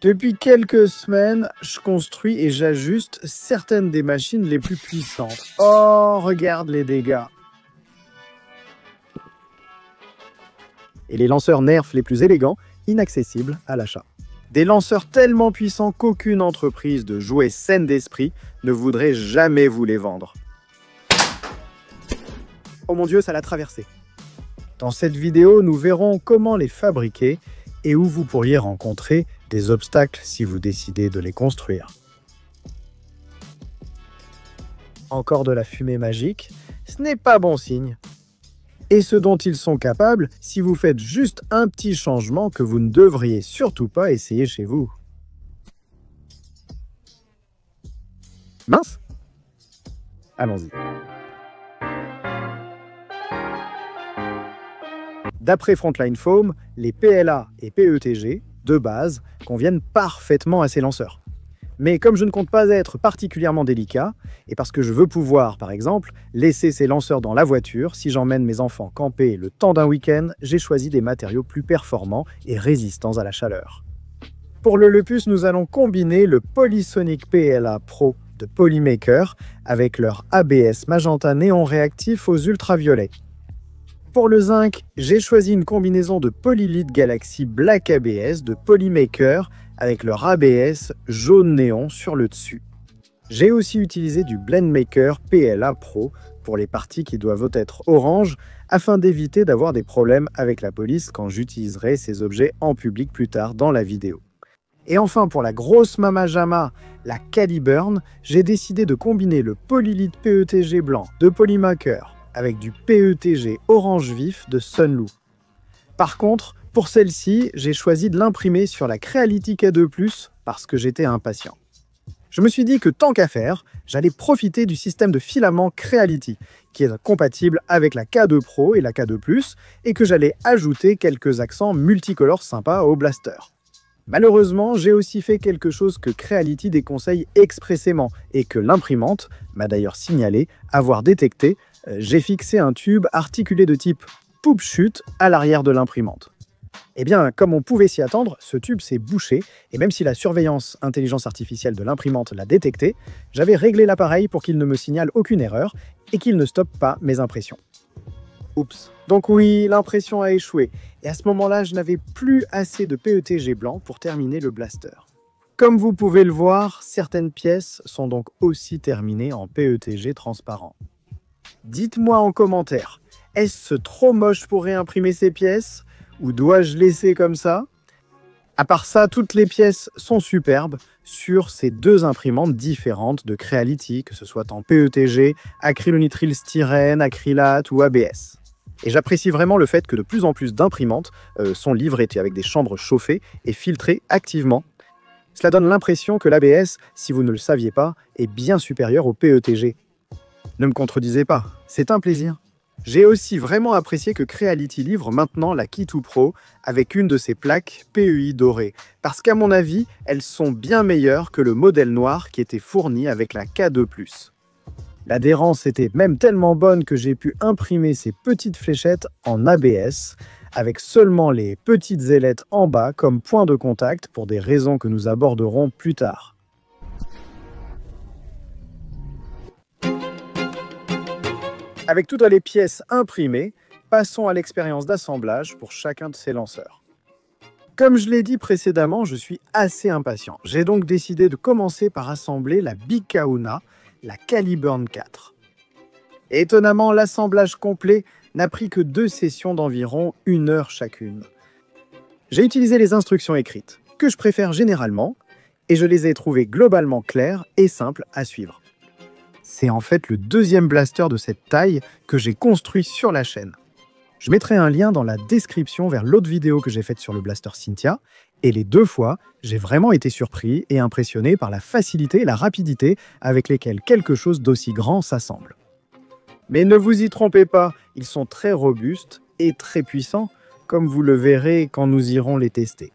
Depuis quelques semaines, je construis et j'ajuste certaines des machines les plus puissantes. Oh, regarde les dégâts! Et les lanceurs Nerf les plus élégants, inaccessibles à l'achat. Des lanceurs tellement puissants qu'aucune entreprise de jouets saine d'esprit ne voudrait jamais vous les vendre. Oh mon Dieu, ça l'a traversé! Dans cette vidéo, nous verrons comment les fabriquer et où vous pourriez rencontrer des obstacles si vous décidez de les construire. Encore de la fumée magique, ce n'est pas bon signe. Et ce dont ils sont capables si vous faites juste un petit changement que vous ne devriez surtout pas essayer chez vous. Mince! Allons-y. D'après Frontline Foam, les PLA et PETG, de base, conviennent parfaitement à ces lanceurs. Mais comme je ne compte pas être particulièrement délicat, et parce que je veux pouvoir, par exemple, laisser ces lanceurs dans la voiture si j'emmène mes enfants camper le temps d'un week-end, j'ai choisi des matériaux plus performants et résistants à la chaleur. Pour le Lepus, nous allons combiner le Polysonic PLA Pro de Polymaker avec leur ABS magenta néon réactif aux ultraviolets. Pour le zinc, j'ai choisi une combinaison de Polylite Galaxy Black ABS de Polymaker avec leur ABS jaune néon sur le dessus. J'ai aussi utilisé du Blendmaker PLA Pro pour les parties qui doivent être orange afin d'éviter d'avoir des problèmes avec la police quand j'utiliserai ces objets en public plus tard dans la vidéo. Et enfin, pour la grosse Mama Jama, la Caliburn, j'ai décidé de combiner le Polylite PETG blanc de Polymaker avec du PETG orange vif de Sunloo. Par contre, pour celle-ci, j'ai choisi de l'imprimer sur la Creality K2+, parce que j'étais impatient. Je me suis dit que tant qu'à faire, j'allais profiter du système de filament Creality, qui est compatible avec la K2 Pro et la K2+, et que j'allais ajouter quelques accents multicolores sympas au blaster. Malheureusement, j'ai aussi fait quelque chose que Creality déconseille expressément, et que l'imprimante m'a d'ailleurs signalé avoir détecté. J'ai fixé un tube articulé de type poupe-chute à l'arrière de l'imprimante. Eh bien, comme on pouvait s'y attendre, ce tube s'est bouché, et même si la surveillance intelligence artificielle de l'imprimante l'a détecté, j'avais réglé l'appareil pour qu'il ne me signale aucune erreur et qu'il ne stoppe pas mes impressions. Oups. Donc oui, l'impression a échoué, et à ce moment-là, je n'avais plus assez de PETG blanc pour terminer le blaster. Comme vous pouvez le voir, certaines pièces sont donc aussi terminées en PETG transparent. Dites-moi en commentaire, est-ce trop moche pour réimprimer ces pièces? Ou dois-je laisser comme ça? À part ça, toutes les pièces sont superbes sur ces deux imprimantes différentes de Creality, que ce soit en PETG, acrylonitrile styrène, acrylate ou ABS. Et j'apprécie vraiment le fait que de plus en plus d'imprimantes sont livrées avec des chambres chauffées et filtrées activement. Cela donne l'impression que l'ABS, si vous ne le saviez pas, est bien supérieur au PETG. Ne me contredisez pas, c'est un plaisir. J'ai aussi vraiment apprécié que Creality livre maintenant la Key2 Pro avec une de ses plaques PEI dorées, parce qu'à mon avis, elles sont bien meilleures que le modèle noir qui était fourni avec la K2+. L'adhérence était même tellement bonne que j'ai pu imprimer ces petites fléchettes en ABS, avec seulement les petites ailettes en bas comme point de contact pour des raisons que nous aborderons plus tard. Avec toutes les pièces imprimées, passons à l'expérience d'assemblage pour chacun de ces lanceurs. Comme je l'ai dit précédemment, je suis assez impatient. J'ai donc décidé de commencer par assembler la Big Kahuna, la Caliburn 4. Et étonnamment, l'assemblage complet n'a pris que 2 sessions d'environ 1 heure chacune. J'ai utilisé les instructions écrites, que je préfère généralement, et je les ai trouvées globalement claires et simples à suivre. C'est en fait le deuxième blaster de cette taille que j'ai construit sur la chaîne. Je mettrai un lien dans la description vers l'autre vidéo que j'ai faite sur le blaster Cynthia, et les 2 fois, j'ai vraiment été surpris et impressionné par la facilité et la rapidité avec lesquelles quelque chose d'aussi grand s'assemble. Mais ne vous y trompez pas, ils sont très robustes et très puissants, comme vous le verrez quand nous irons les tester.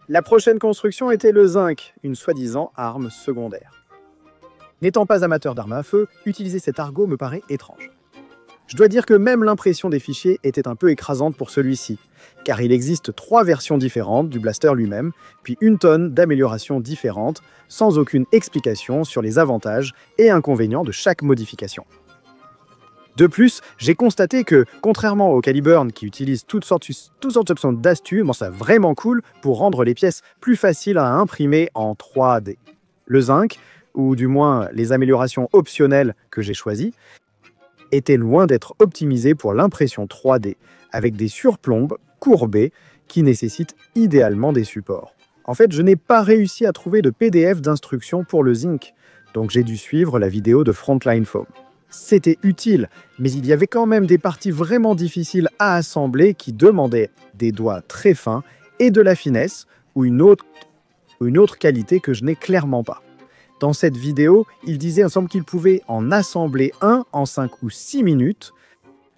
La prochaine construction était le zinc, une soi-disant arme secondaire. N'étant pas amateur d'armes à feu, utiliser cet argot me paraît étrange. Je dois dire que même l'impression des fichiers était un peu écrasante pour celui-ci, car il existe 3 versions différentes du blaster lui-même, puis une tonne d'améliorations différentes, sans aucune explication sur les avantages et inconvénients de chaque modification. De plus, j'ai constaté que, contrairement au Caliburn qui utilise toutes sortes d'astuces, c'est vraiment cool pour rendre les pièces plus faciles à imprimer en 3D. Le zinc, ou du moins les améliorations optionnelles que j'ai choisies, était loin d'être optimisé pour l'impression 3D, avec des surplombes courbées qui nécessitent idéalement des supports. En fait, je n'ai pas réussi à trouver de PDF d'instructions pour le zinc, donc j'ai dû suivre la vidéo de Frontline Foam. C'était utile, mais il y avait quand même des parties vraiment difficiles à assembler qui demandaient des doigts très fins et de la finesse, ou une autre qualité que je n'ai clairement pas. Dans cette vidéo, il disait ensemble qu'il pouvait en assembler un en 5 ou 6 minutes.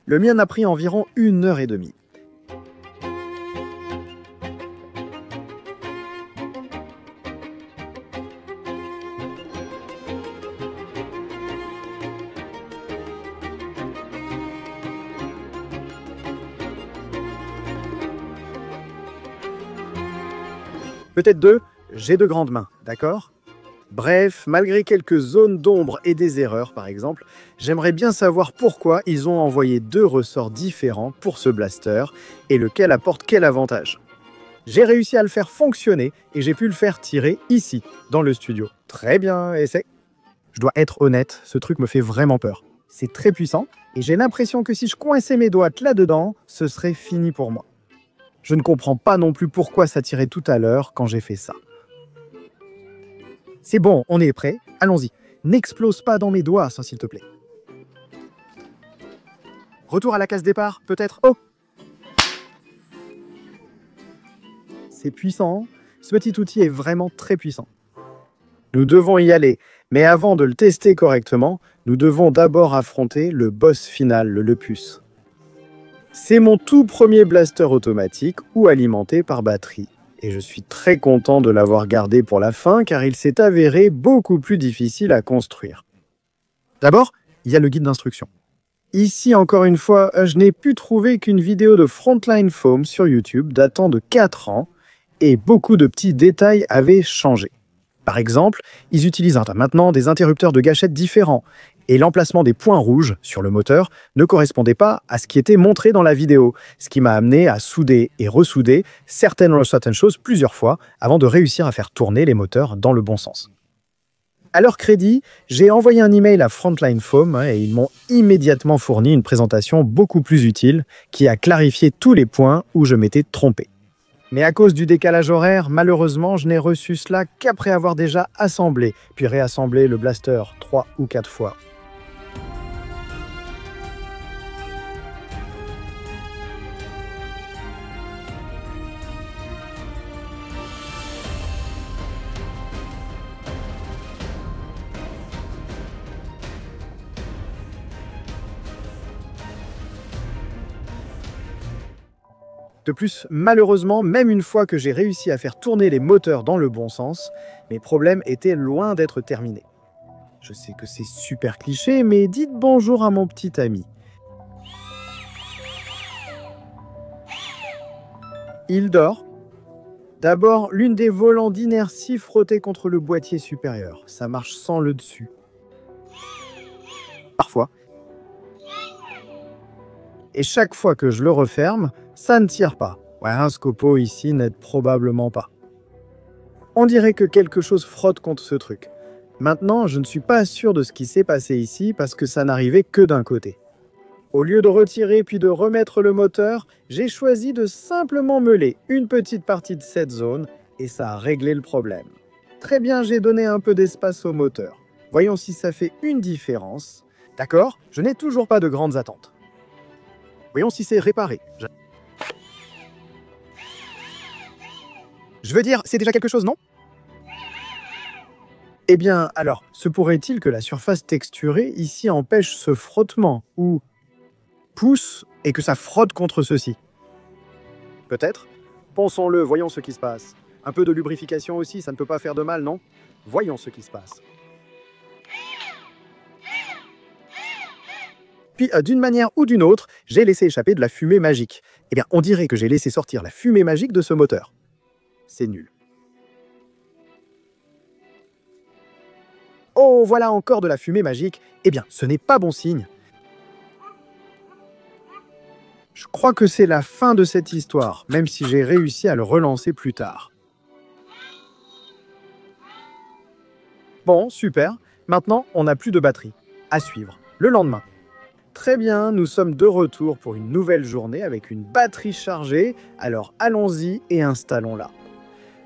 Le mien a pris environ 1h30. Peut-être 2, j'ai de grandes mains, d'accord ? Bref, malgré quelques zones d'ombre et des erreurs par exemple, j'aimerais bien savoir pourquoi ils ont envoyé 2 ressorts différents pour ce blaster et lequel apporte quel avantage. J'ai réussi à le faire fonctionner et j'ai pu le faire tirer ici, dans le studio. Très bien, et c'est... Je dois être honnête, ce truc me fait vraiment peur. C'est très puissant et j'ai l'impression que si je coinçais mes doigts là-dedans, ce serait fini pour moi. Je ne comprends pas non plus pourquoi ça tirait tout à l'heure quand j'ai fait ça. C'est bon, on est prêt. Allons-y. N'explose pas dans mes doigts, ça, s'il te plaît. Retour à la case départ, peut-être. Oh! C'est puissant. Ce petit outil est vraiment très puissant. Nous devons y aller. Mais avant de le tester correctement, nous devons d'abord affronter le boss final, le Lepus. C'est mon tout premier blaster automatique ou alimenté par batterie. Et je suis très content de l'avoir gardé pour la fin car il s'est avéré beaucoup plus difficile à construire. D'abord, il y a le guide d'instruction. Ici, encore une fois, je n'ai pu trouver qu'une vidéo de Frontline Foam sur YouTube datant de 4 ans et beaucoup de petits détails avaient changé. Par exemple, ils utilisent maintenant des interrupteurs de gâchette différents et l'emplacement des points rouges sur le moteur ne correspondait pas à ce qui était montré dans la vidéo, ce qui m'a amené à souder et ressouder certaines choses plusieurs fois avant de réussir à faire tourner les moteurs dans le bon sens. À leur crédit, j'ai envoyé un email à Frontline Foam et ils m'ont immédiatement fourni une présentation beaucoup plus utile qui a clarifié tous les points où je m'étais trompé. Mais à cause du décalage horaire, malheureusement, je n'ai reçu cela qu'après avoir déjà assemblé, puis réassemblé le blaster 3 ou 4 fois. De plus, malheureusement, même une fois que j'ai réussi à faire tourner les moteurs dans le bon sens, mes problèmes étaient loin d'être terminés. Je sais que c'est super cliché, mais dites bonjour à mon petit ami. Il dort. D'abord, l'une des volants d'inertie frottait contre le boîtier supérieur. Ça marche sans le dessus. Parfois. Et chaque fois que je le referme, ça ne tire pas. Ouais, un scopo ici n'aide probablement pas. On dirait que quelque chose frotte contre ce truc. Maintenant, je ne suis pas sûr de ce qui s'est passé ici parce que ça n'arrivait que d'un côté. Au lieu de retirer puis de remettre le moteur, j'ai choisi de simplement meuler une petite partie de cette zone et ça a réglé le problème. Très bien, j'ai donné un peu d'espace au moteur. Voyons si ça fait une différence. D'accord, je n'ai toujours pas de grandes attentes. Voyons si c'est réparé. Je veux dire, c'est déjà quelque chose, non? Eh bien, alors, se pourrait-il que la surface texturée ici empêche ce frottement, ou pousse et que ça frotte contre ceci? Peut-être. Pensons-le, voyons ce qui se passe. Un peu de lubrification aussi, ça ne peut pas faire de mal, non? Voyons ce qui se passe. puis, d'une manière ou d'une autre, j'ai laissé échapper de la fumée magique. Eh bien, on dirait que j'ai laissé sortir la fumée magique de ce moteur. C'est nul. Oh, voilà encore de la fumée magique. Eh bien, ce n'est pas bon signe. Je crois que c'est la fin de cette histoire, même si j'ai réussi à le relancer plus tard. Bon, super. Maintenant, on n'a plus de batterie. À suivre. Le lendemain. Très bien, nous sommes de retour pour une nouvelle journée avec une batterie chargée. Alors allons-y et installons-la.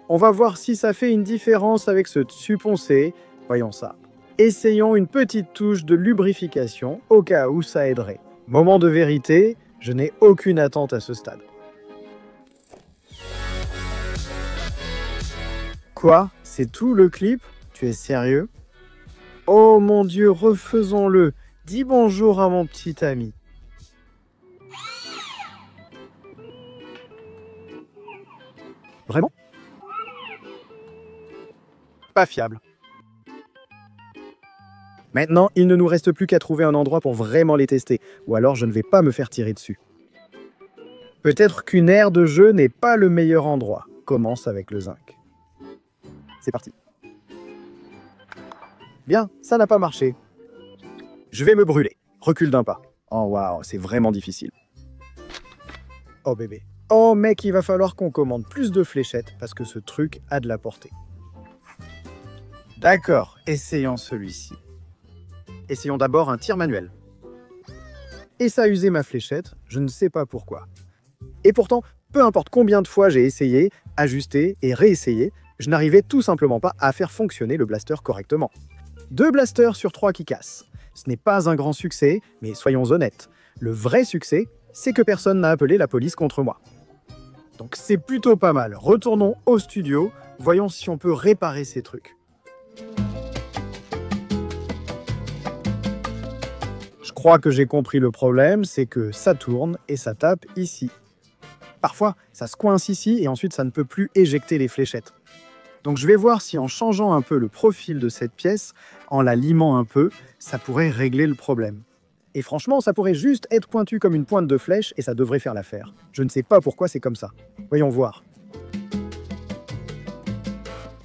On va voir si ça fait une différence avec ce dessus poncé. Voyons ça. Essayons une petite touche de lubrification au cas où ça aiderait. Moment de vérité, je n'ai aucune attente à ce stade. Quoi? C'est tout le clip? Tu es sérieux? Oh mon Dieu, refaisons-le. Dis bonjour à mon petit ami. Vraiment? Pas fiable. Maintenant, il ne nous reste plus qu'à trouver un endroit pour vraiment les tester, ou alors je ne vais pas me faire tirer dessus. Peut-être qu'une aire de jeu n'est pas le meilleur endroit. Commence avec le zinc. C'est parti. Bien, ça n'a pas marché. Je vais me brûler. Recule d'un pas. Oh waouh, c'est vraiment difficile. Oh bébé. Oh mec, il va falloir qu'on commande plus de fléchettes parce que ce truc a de la portée. D'accord, essayons celui-ci. Essayons d'abord un tir manuel. Et ça a usé ma fléchette, je ne sais pas pourquoi. Et pourtant, peu importe combien de fois j'ai essayé, ajusté et réessayé, je n'arrivais tout simplement pas à faire fonctionner le blaster correctement. 2 blasters sur 3 qui cassent. Ce n'est pas un grand succès, mais soyons honnêtes. Le vrai succès, c'est que personne n'a appelé la police contre moi. Donc c'est plutôt pas mal. Retournons au studio, voyons si on peut réparer ces trucs. Je crois que j'ai compris le problème, c'est que ça tourne et ça tape ici. Parfois, ça se coince ici et ensuite ça ne peut plus éjecter les fléchettes. Donc je vais voir si en changeant un peu le profil de cette pièce, en la limant un peu, ça pourrait régler le problème. Et franchement, ça pourrait juste être pointu comme une pointe de flèche et ça devrait faire l'affaire. Je ne sais pas pourquoi c'est comme ça. Voyons voir.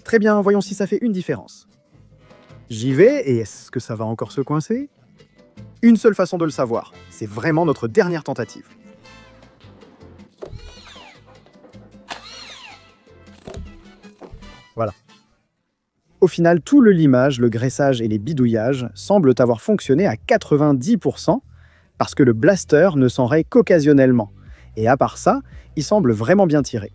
Très bien, voyons si ça fait une différence. J'y vais et est-ce que ça va encore se coincer? Une seule façon de le savoir, c'est vraiment notre dernière tentative. Voilà. Au final, tout le limage, le graissage et les bidouillages semblent avoir fonctionné à 90% parce que le blaster ne s'enraye qu'occasionnellement. Et à part ça, il semble vraiment bien tiré.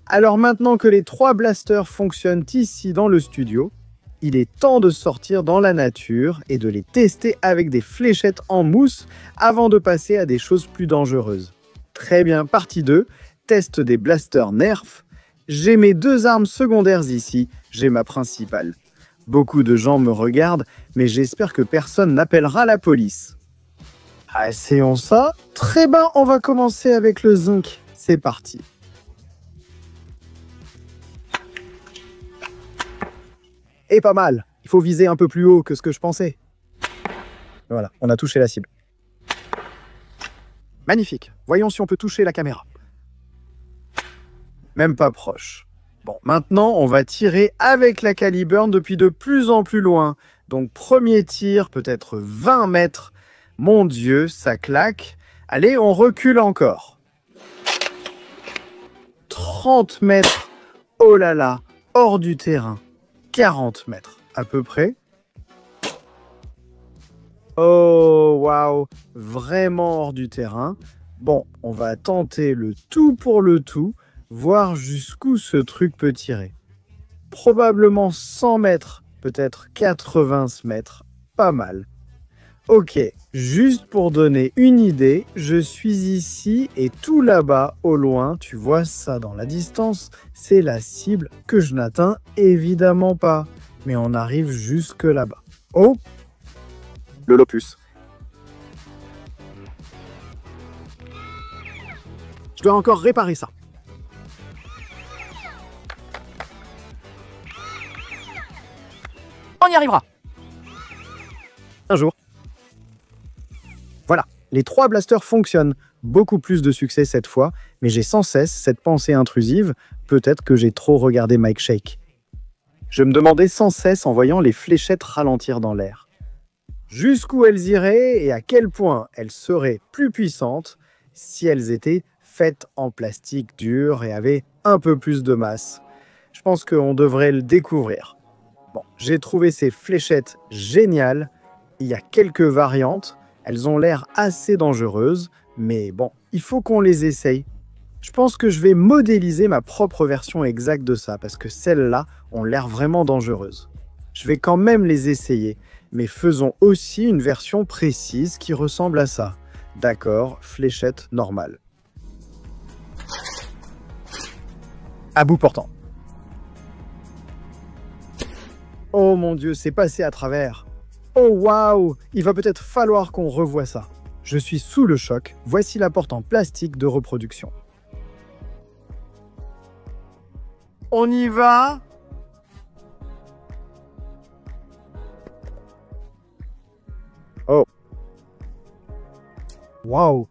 Alors maintenant que les 3 blasters fonctionnent ici dans le studio, il est temps de sortir dans la nature et de les tester avec des fléchettes en mousse avant de passer à des choses plus dangereuses. Très bien, partie 2, test des blasters Nerf. J'ai mes 2 armes secondaires ici, j'ai ma principale. Beaucoup de gens me regardent, mais j'espère que personne n'appellera la police. Essayons ça. Très bien, on va commencer avec le zinc. C'est parti. Et pas mal. Il faut viser un peu plus haut que ce que je pensais. Voilà, on a touché la cible. Magnifique. Voyons si on peut toucher la caméra. Même pas proche. Bon, maintenant, on va tirer avec la Caliburn depuis de plus en plus loin. Donc, premier tir, peut-être 20 mètres. Mon Dieu, ça claque. Allez, on recule encore. 30 mètres. Oh là là, hors du terrain. 40 mètres, à peu près. Oh, waouh, vraiment hors du terrain. Bon, on va tenter le tout pour le tout, voir jusqu'où ce truc peut tirer. Probablement 100 mètres, peut-être 80 mètres, pas mal. Ok, juste pour donner une idée, je suis ici et tout là-bas, au loin, tu vois ça dans la distance, c'est la cible que je n'atteins évidemment pas. Mais on arrive jusque là-bas. Oh, le Lopus. Je dois encore réparer ça. On y arrivera. un jour. Voilà, les 3 blasters fonctionnent. Beaucoup plus de succès cette fois, mais j'ai sans cesse cette pensée intrusive, peut-être que j'ai trop regardé Mike Shake. Je me demandais sans cesse en voyant les fléchettes ralentir dans l'air. Jusqu'où elles iraient et à quel point elles seraient plus puissantes si elles étaient faites en plastique dur et avaient un peu plus de masse. Je pense qu'on devrait le découvrir. Bon, j'ai trouvé ces fléchettes géniales. Il y a quelques variantes. Elles ont l'air assez dangereuses, mais bon, il faut qu'on les essaye. Je pense que je vais modéliser ma propre version exacte de ça, parce que celles-là ont l'air vraiment dangereuses. Je vais quand même les essayer, mais faisons aussi une version précise qui ressemble à ça. D'accord, fléchette normale. À bout portant. Oh mon Dieu, c'est passé à travers. Oh waouh, il va peut-être falloir qu'on revoie ça. Je suis sous le choc, voici la porte en plastique de reproduction. On y va? Oh. Waouh.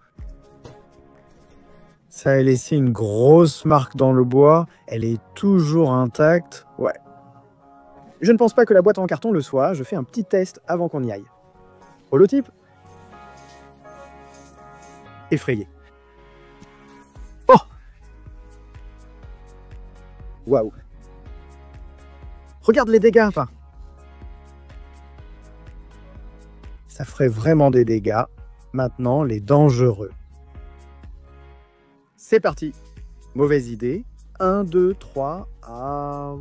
Ça a laissé une grosse marque dans le bois, elle est toujours intacte. Ouais. Je ne pense pas que la boîte en carton le soit, je fais un petit test avant qu'on y aille. Holotype? Effrayé. Oh! Waouh! Regarde les dégâts, enfin! Ça ferait vraiment des dégâts. Maintenant, les dangereux. C'est parti! Mauvaise idée. 1, 2, 3... Ah...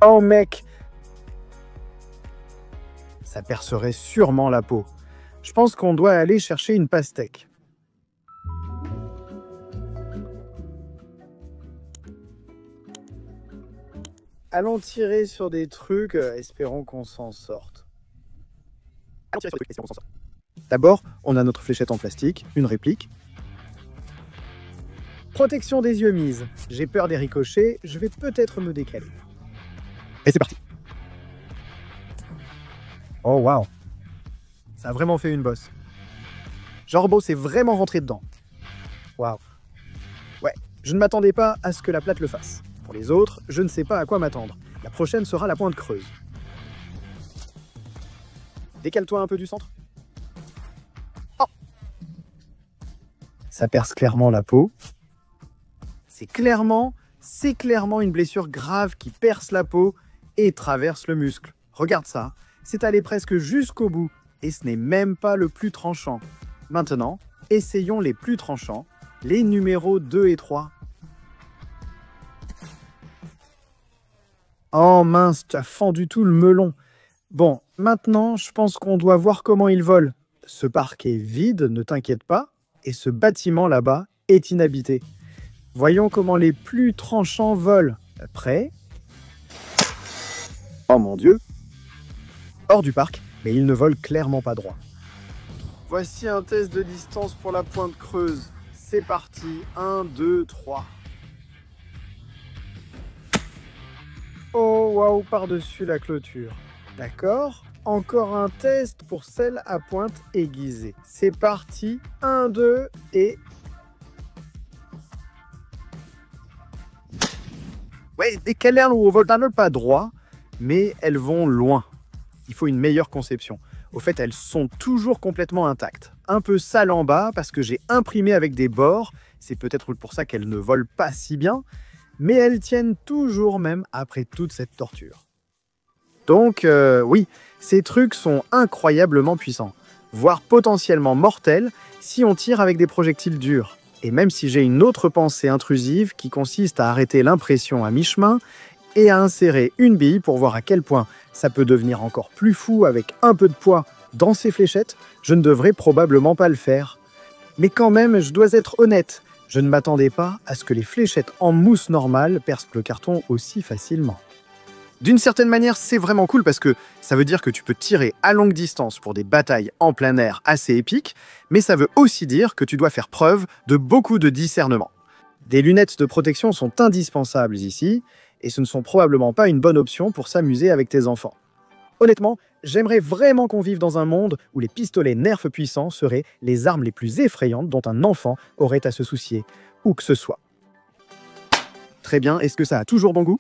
Oh mec! Ça percerait sûrement la peau. Je pense qu'on doit aller chercher une pastèque. Allons tirer sur des trucs, espérons qu'on s'en sorte. D'abord, on a notre fléchette en plastique, une réplique. Protection des yeux mise. J'ai peur des ricochets, je vais peut-être me décaler. Et c'est parti. Oh waouh. Ça a vraiment fait une bosse. Jorbo s'est vraiment rentré dedans. Waouh. Ouais, je ne m'attendais pas à ce que la plate le fasse. Pour les autres, je ne sais pas à quoi m'attendre. La prochaine sera la pointe creuse. Décale-toi un peu du centre. Oh! Ça perce clairement la peau. C'est clairement une blessure grave qui perce la peau et traverse le muscle. Regarde ça, c'est allé presque jusqu'au bout et ce n'est même pas le plus tranchant. Maintenant, essayons les plus tranchants, les numéros 2 et 3. Oh mince, tu as fendu tout le melon. Bon, maintenant, je pense qu'on doit voir comment il vole. Ce parc est vide, ne t'inquiète pas, et ce bâtiment là-bas est inhabité. Voyons comment les plus tranchants volent. Prêt? Oh mon Dieu! Hors du parc, mais il ne vole clairement pas droit. Voici un test de distance pour la pointe creuse. C'est parti, 1, 2, 3. Oh waouh, par-dessus la clôture. D'accord. Encore un test pour celle à pointe aiguisée. C'est parti, 1, 2 et... Ouais, des câlins ou au voltant pas droit, mais elles vont loin. Il faut une meilleure conception. Au fait, elles sont toujours complètement intactes. Un peu sales en bas parce que j'ai imprimé avec des bords. C'est peut-être pour ça qu'elles ne volent pas si bien, mais elles tiennent toujours même après toute cette torture. Donc oui, ces trucs sont incroyablement puissants, voire potentiellement mortels si on tire avec des projectiles durs. Et même si j'ai une autre pensée intrusive qui consiste à arrêter l'impression à mi-chemin et à insérer une bille pour voir à quel point ça peut devenir encore plus fou avec un peu de poids dans ces fléchettes, je ne devrais probablement pas le faire. Mais quand même, je dois être honnête, je ne m'attendais pas à ce que les fléchettes en mousse normale percent le carton aussi facilement. D'une certaine manière, c'est vraiment cool parce que ça veut dire que tu peux tirer à longue distance pour des batailles en plein air assez épiques, mais ça veut aussi dire que tu dois faire preuve de beaucoup de discernement. Des lunettes de protection sont indispensables ici, et ce ne sont probablement pas une bonne option pour s'amuser avec tes enfants. Honnêtement, j'aimerais vraiment qu'on vive dans un monde où les pistolets Nerf puissants seraient les armes les plus effrayantes dont un enfant aurait à se soucier, où que ce soit. Très bien, est-ce que ça a toujours bon goût ?